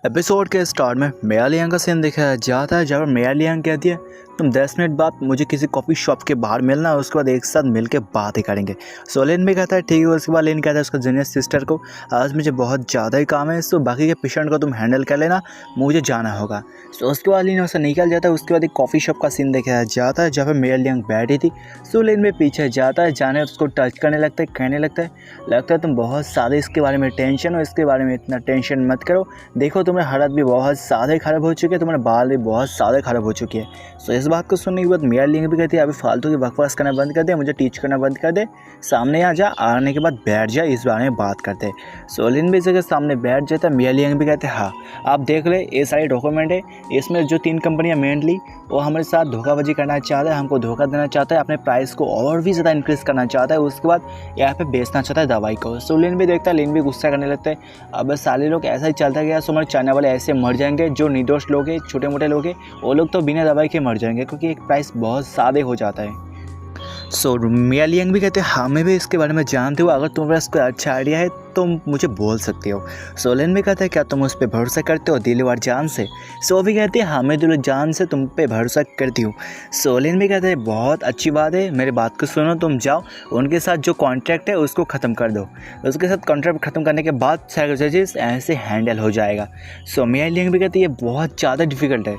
Episode के start में मेया लियांग का सीन दिखाया जाता है जहाँ पर मेया लियांग कहती है तुम 10 मिनट बाद मुझे किसी कॉफ़ी शॉप के बाहर मिलना, उसके बाद एक साथ मिलके बात ही करेंगे। सो लिन भी कहता है ठीक है। उसके बाद लिन कहता है उसका जूनियर सिस्टर को आज मुझे बहुत ज़्यादा ही काम है, सो बाकी के पेशेंट को तुम हैंडल कर लेना, मुझे जाना होगा। सो उसके बाद लिन उससे निकल जाता है। उसके बाद एक कॉफ़ी शॉप का सीन दिखाया जाता है जहाँ पर मेया लियांग बैठी थी। सो लिन भी पीछे जाता है, जाने उसको टच करने लगता है, कहने लगता है तुम बहुत ज़्यादा इसके बारे में टेंशन हो, इसके बारे में इतना टेंशन मत करो, देखो तुम्हारी हालत भी बहुत ज़्यादा ख़राब हो चुकी है, तुम्हारे बाल भी बहुत ज़्यादा ख़राब हो चुकी है। सो इस बात को सुनने के बाद मेया लियांग भी कहती है अभी फालतू की बकवास करना बंद कर दे, मुझे टीच करना बंद कर दे, सामने आ जा, आने के बाद बैठ जा, इस बारे में बात करते हैं। सो लिन भी इस जगह सामने बैठ जाता है। मेया लियांग भी कहते हैं हाँ आप देख ले, ये सारे डॉक्यूमेंट है, इसमें जो 3 कंपनियाँ मेनली वो हमारे साथ धोखाबाजी करना चाहता है, हमको धोखा देना चाहता है, अपने प्राइस को और भी ज़्यादा इंक्रीज़ करना चाहता है, उसके बाद यहाँ पे बेचना चाहता है दवाई को। सो लिन भी देखता है, लिन भी गुस्सा करने लगता है अब सारे लोग ऐसा ही चलता गया सो हमारे चाइना वाले ऐसे मर जाएंगे, जो निर्दोष लोग हैं, छोटे मोटे लोग हैं, वो लोग तो बिना दवाई के मर जाएंगे क्योंकि एक प्राइस बहुत ज़्यादा हो जाता है। सो मेया लियांग भी कहते हैं हाँ मैं भी इसके बारे में जानती हूँ, अगर तुम्हारे पास कोई अच्छा आइडिया है तो मुझे बोल सकते हो। सो लिन भी कहता है क्या तुम उस पर भरोसा करते हो दिल और जान से? सो भी कहती है हाँ मैं दिल और जान से तुम पे भरोसा करती हूँ। सो लिन भी कहते हैं बहुत अच्छी बात है, मेरी बात को सुनो, तुम जाओ उनके साथ जो कॉन्ट्रैक्ट है उसको ख़त्म कर दो, उसके साथ कॉन्ट्रैक्ट ख़त्म करने के बाद सारे चीज़ ऐसे हैंडल हो जाएगा। सो मेया लियांग भी कहती है बहुत ज़्यादा डिफ़िकल्ट है।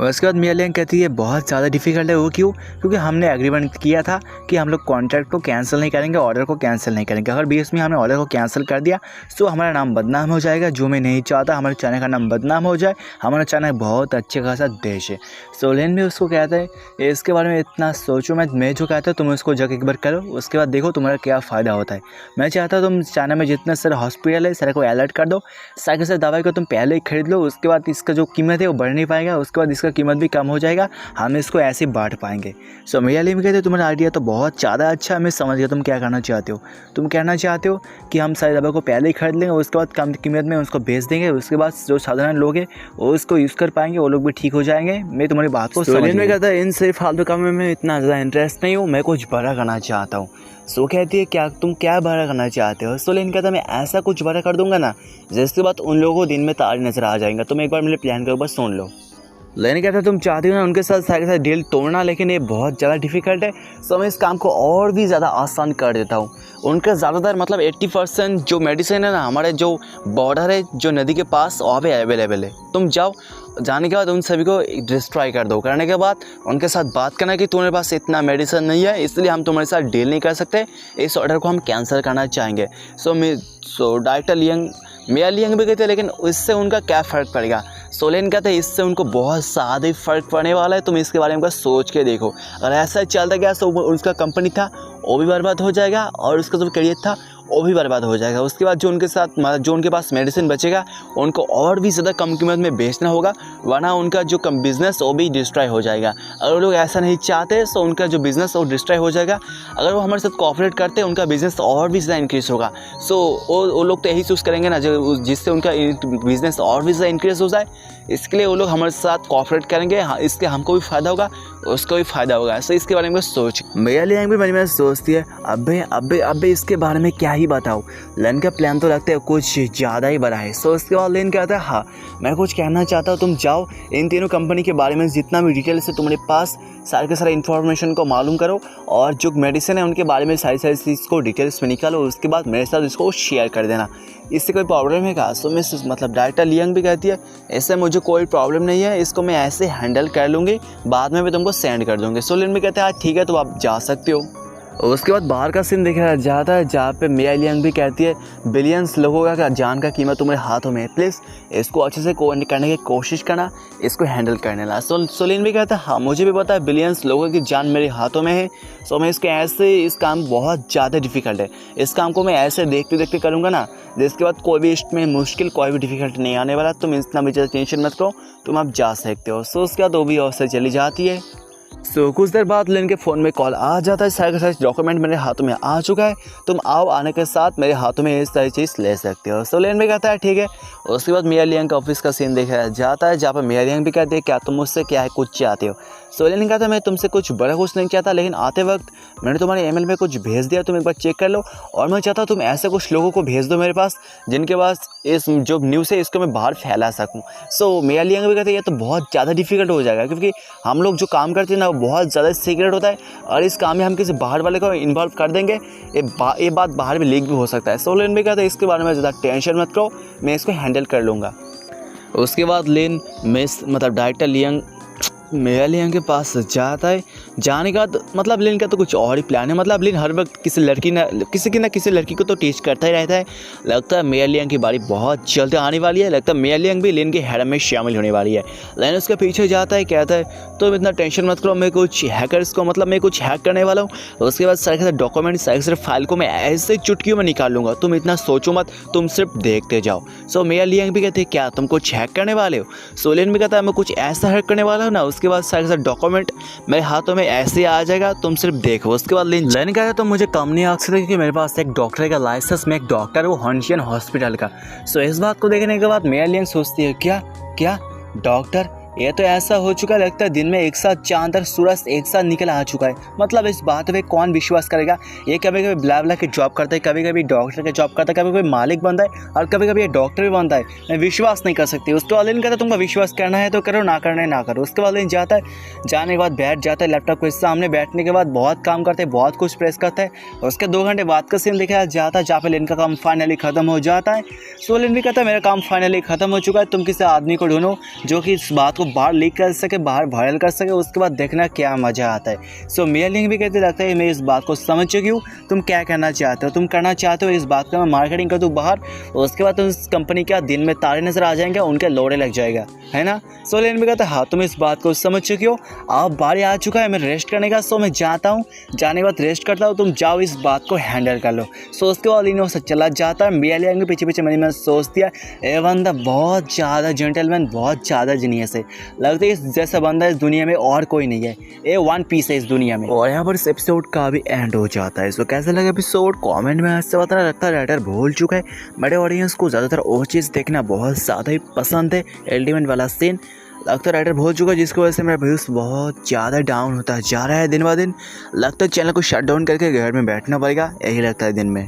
उसके बाद मेया लियांग कहती है बहुत ज़्यादा डिफ़िकल्ट है, वो क्यों? क्योंकि हमने एग्रीमेंट किया था कि हम लोग कॉन्ट्रैक्ट को कैंसिल नहीं करेंगे, ऑर्डर को कैंसिल नहीं करेंगे, अगर बीच में हमने ऑर्डर को कैंसिल कर दिया तो हमारा नाम बदनाम हो जाएगा, जो मैं नहीं चाहता हमारे चाइना का नाम बदनाम हो जाए, हमारा चाइना बहुत अच्छे खासा देश है। सो लिन भी उसको कहता है इसके बारे में इतना सोचो, मैं जो कहता हूँ तुम उसको जग एक बार करो, उसके बाद देखो तुम्हारा क्या फ़ायदा होता है। मैं चाहता हूँ तुम चाइना में जितने सारे हॉस्पिटल है सारे को अलर्ट कर दो, सारे सारे दवाई को तुम पहले ही खरीद लो, उसके बाद इसका जो कीमत है वो बढ़ नहीं पाएगा, उसके बाद इसका कीमत भी कम हो जाएगा, हम इसको ऐसे ही बांट पाएंगे। सो मेया लियांग कहते हैं तुम्हारा आइडिया तो बहुत ज़्यादा अच्छा है, मैं समझ गया तुम क्या करना चाहते हो। तुम कहना चाहते हो कि हम सारी दवा को पहले ही खरीद लेंगे, उसके बाद कम कीमत में उसको बेच देंगे, उसके बाद जो साधारण लोग हैं वो उसको यूज़ कर पाएंगे, वो लोग भी ठीक हो जाएंगे। मैं तुम्हारी बात को समझ में कहता है इन सिर्फ फालतू कामों में इतना ज़्यादा इंटरेस्ट नहीं हूँ, मैं कुछ बड़ा करना चाहता हूँ। सो कहती है क्या तुम क्या बड़ा करना चाहते हो? सो लिन कहता है मैं ऐसा कुछ बड़ा कर दूंगा ना जिसके बाद उन लोगों को दिन में तारे नजर आ जाएंगे, तुम एक बार मेरे प्लान के ऊपर सुन लो। लेने कहता है तुम चाहती हो ना उनके साथ सारे साथ डील तोड़ना, लेकिन ये बहुत ज़्यादा डिफिकल्ट है, सो मैं इस काम को और भी ज़्यादा आसान कर देता हूँ। उनका ज़्यादातर मतलब 80% जो मेडिसिन है ना हमारे जो बॉर्डर है जो नदी के पास वहाँ पे अवेलेबल है, तुम जाओ, जाने के बाद उन सभी को डिस्ट्रॉय कर दो, करने के बाद उनके साथ बात करना कि तुम्हारे पास इतना मेडिसिन नहीं है इसलिए हम तुम्हारे साथ डील नहीं कर सकते, इस ऑर्डर को हम कैंसिल करना चाहेंगे। सो डायरेक्टर मेया लियांग भी कहते हैं लेकिन इससे उनका क्या फ़र्क पड़ेगा? सो लिन कहते हैं इससे उनको बहुत ज़्यादा ही फ़र्क पड़ने वाला है, तुम इसके बारे में सोच के देखो, अगर ऐसा चलता गया तो उसका कंपनी था वो भी बर्बाद हो जाएगा और उसका जो करियर था वो भी बर्बाद हो जाएगा, उसके बाद जो उनके साथ जो उनके पास मेडिसिन बचेगा उनको और भी ज़्यादा कम कीमत में बेचना होगा, वरना उनका जो बिज़नेस वो भी डिस्ट्रॉय हो जाएगा। अगर वो लोग ऐसा नहीं चाहते तो उनका जो बिज़नेस वो डिस्ट्रॉय हो जाएगा, अगर वो हमारे साथ कोऑपरेट करते उनका बिज़नेस और भी ज़्यादा इंक्रीज़ होगा। सो वो लोग तो यही चूज़ करेंगे ना जो जिससे उनका बिज़नेस और भी ज़्यादा इंक्रीज़ हो जाए, इसके लिए वो लोग हमारे साथ कोऑपरेट करेंगे, इसके हमको भी फ़ायदा होगा, उसको भी फ़ायदा होगा। सो इसके बारे में सोच मेया लियांग भी मन में सोचती है अबे इसके बारे में क्या ही बताओ, लिन का प्लान तो लगता है कुछ ज़्यादा ही बड़ा है। सो उसके बाद लिन कहता है हाँ मैं कुछ कहना चाहता हूँ, तुम जाओ इन तीनों कंपनी के बारे में जितना भी डिटेल्स है तुम्हारे पास सारे के सारे इन्फॉर्मेशन को मालूम करो और जो मेडिसिन है उनके बारे में सारी चीज़ को डिटेल्स में निकालो, उसके बाद मेरे साथ इसको शेयर कर देना, इससे कोई प्रॉब्लम है क्या? सो मैं मतलब डायरेक्टर लियांग भी कहती है ऐसे मुझे कोई प्रॉब्लम नहीं है, इसको मैं ऐसे हैंडल कर लूँगी, बाद में भी तुमको सेंड कर दूँगी। सो लिन भी कहते हैं हाँ ठीक है तो आप जा सकते हो। उसके बाद बाहर का सीन दिखाया जाता है जहाँ पे मेया लियांग भी कहती है बिलियंस लोगों का जान का कीमत तुम्हारे हाथों में है, प्लीज़ इसको अच्छे से करने की कोशिश करना, इसको हैंडल करने ला। सो लिन भी कहता है हाँ मुझे भी पता है बिलियंस लोगों की जान मेरे हाथों में है, सो मैं इसके ऐसे इस काम बहुत ज़्यादा डिफ़िकल्ट है, इस काम को मैं ऐसे देखते देखते करूँगा ना जिसके बाद कोई भी इसमें मुश्किल कोई भी डिफ़िकल्ट नहीं आने वाला, तुम इतना भी ज़्यादा टेंशन मत करो, तुम आप जा सकते हो। सो उसके बाद वो भी और से चली जाती है। सो कुछ देर बाद लिन के फ़ोन में कॉल आ जाता है, सारे का सारे डॉक्यूमेंट मेरे हाथों में आ चुका है, तुम आओ, आने के साथ मेरे हाथों में ये सारी चीज़ ले सकते हो। सो लिन भी कहता है ठीक है। उसके बाद मिया लियांग का ऑफिस का सीन देखा जाता है, जहाँ पर मिया लियांग भी कहती है क्या तुम मुझसे क्या है कुछ चाहते हो। सो लिन कहता है मैं तुमसे कुछ बड़ा कुछ नहीं चाहता, लेकिन आते वक्त मैंने तुम्हारे ईमेल में कुछ भेज दिया, तुम एक बार चेक कर लो, और मैं चाहता हूँ तुम ऐसे कुछ लोगों को भेज दो मेरे पास जिनके पास इस जो न्यूज़ है इसको मैं बाहर फैला सकूँ। सो मिया लियांग भी कहते हैं ये तो बहुत ज़्यादा डिफिकल्ट हो जाएगा, क्योंकि हम लोग जो काम करते हैं ना वो बहुत ज़्यादा सीक्रेट होता है, और इस काम में हम किसी बाहर वाले को इन्वॉल्व कर देंगे, ये बात बाहर में लीक भी हो सकता है। सो लिन भी कहता है इसके बारे में ज़्यादा टेंशन मत करो, मैं इसको हैंडल कर लूँगा। उसके बाद लिन मतलब डायरेक्टर लियांग मिया लियांग के पास जाता है। जाने के बाद मतलब लिन का तो कुछ और ही प्लान है, मतलब लिन हर वक्त किसी लड़की को तो टीच करता ही रहता है। लगता है मिया लियांग की बारी बहुत जल्द आने वाली है, लगता है मिया लियांग भी लिन के हैरम में शामिल होने वाली है। लिन उसके पीछे जाता है, कहता है तुम इतना टेंशन मत करो, मैं कुछ हैकर्स को मतलब मैं कुछ हैक करने वाला हूँ। उसके बाद सारे के सारे डॉक्यूमेंट सारे सारे फाइल को मैं ऐसे चुटकियों में निकाल लूँगा, तुम इतना सोचो मत, तुम सिर्फ देखते जाओ। सो मिया लियांग भी कहते हैं क्या तुम कुछ हैक करने वाले हो। सो लिन भी कहता है मैं कुछ ऐसा हैक करने वाला हूँ ना, उसके बाद सारे सारे डॉक्यूमेंट मेरे हाथों में ऐसे आ जाएगा, तुम सिर्फ देखो। उसके बाद लिन कहता है तुम मुझे कम नहीं आंक सकते, क्योंकि मेरे पास एक डॉक्टर का लाइसेंस, मैं एक डॉक्टर वो हॉन्शियन हॉस्पिटल का। सो इस बात को देखने के बाद मिया लियांग सोचती है क्या डॉक्टर, ये तो ऐसा हो चुका है लगता है दिन में एक साथ चांद और सूरज एक साथ निकल आ चुका है, मतलब इस बात पे कौन विश्वास करेगा। ये कभी कभी ब्ला के जॉब करता है, कभी कभी डॉक्टर के जॉब करता है, कभी कभी मालिक बनता है, और कभी कभी ये डॉक्टर भी बनता है, मैं विश्वास नहीं कर सकती। उसके बाद लिन कहता है तुमको विश्वास करना है तो करो, ना करना है ना करो। उसके बाद लिन जाता है, जाने के बाद बैठ जाता है लैपटॉप के सामने, बैठने के बाद बहुत काम करते हैं, बहुत कुछ प्रेस करता है। उसके 2 घंटे बाद का सीन देखा जाता है, जहाँ पे लिन का काम फाइनली खत्म हो जाता है। सो लिन भी कहता है मेरा काम फाइनली खत्म हो चुका है, तुम किसी आदमी को ढूंढो जो कि इस बात को बाहर लीक कर सके, बाहर वायरल कर सके, उसके बाद देखना क्या मज़ा आता है। सो मिया लियांग भी कहते लगता है मैं इस बात को समझ चुकी हूँ, तुम क्या करना चाहते हो, तुम करना चाहते हो इस बात का मैं मार्केटिंग कर दूँ बाहर, उसके बाद तुम इस कंपनी का दिन में तारे नजर आ जाएंगे, उनके लोड़े लग जाएगा, है ना। सो लिन भी कहता है हाँ तुम इस बात को समझ चुकी हो, अब बारी आ चुका है मैं रेस्ट करने का। सो मैं जाता हूँ, जाने के बाद रेस्ट करता हूँ, तुम जाओ इस बात को हैंडल कर लो। सो उसके बाद लिन से चला जाता है। मिया लियांग के पीछे पीछे मैंने सोच दिया ये बंदा बहुत ज़्यादा जेंटलमैन, बहुत ज़्यादा जीनियस है, लगता है इस जैसा बंदा इस दुनिया में और कोई नहीं है, ये वन पीस है इस दुनिया में। और यहाँ पर इस एपिसोड का भी एंड हो जाता है। सो कैसा लगा एपिसोड कमेंट में ऐसे बताना, लगता है राइटर भूल चुका है। बड़े ऑडियंस को ज़्यादातर वो चीज़ देखना बहुत ज़्यादा ही पसंद है, अल्टीमेट वाला सीन लगता है राइटर भूल चुका है, जिसकी वजह से मेरा व्यूज़ बहुत ज़्यादा डाउन होता जा रहा है दिन ब दिन। लगता है चैनल को शट डाउन करके घर में बैठना पड़ेगा, यही लगता है दिन में।